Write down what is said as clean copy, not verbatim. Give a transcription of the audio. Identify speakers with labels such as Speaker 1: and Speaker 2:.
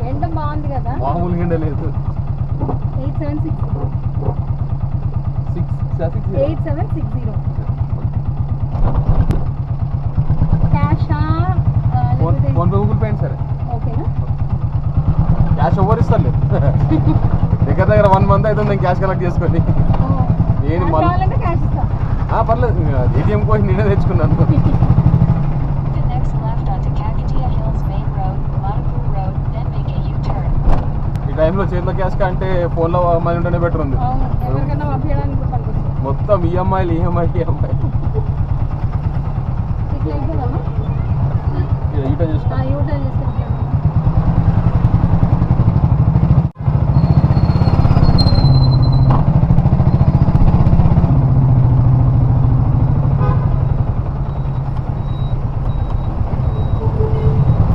Speaker 1: ఎండ బాగుంది కదా,
Speaker 2: మామూలు ఎండ లేదు.
Speaker 1: 8760 క్యాషా
Speaker 2: ఫోన్ పే గూగుల్ పే సరే.
Speaker 1: ఓకేనా?
Speaker 2: క్యాష్ ఎవరు ఇస్తారు దగ్గర 1 month అవుతుంది నేను క్యాష్ కలెక్ట్ చేసుకొని. నేను పర్లేదు ఏటీఎం కోసం నేనే తెచ్చుకున్నాను. ఈ టైంలో చేతిలో క్యాష్ కంటే ఫోన్లో మనీ ఉంటేనే బెటర్ ఉంది. మొత్తం ఈఎంఐ యూటర్న్ చేసుకో.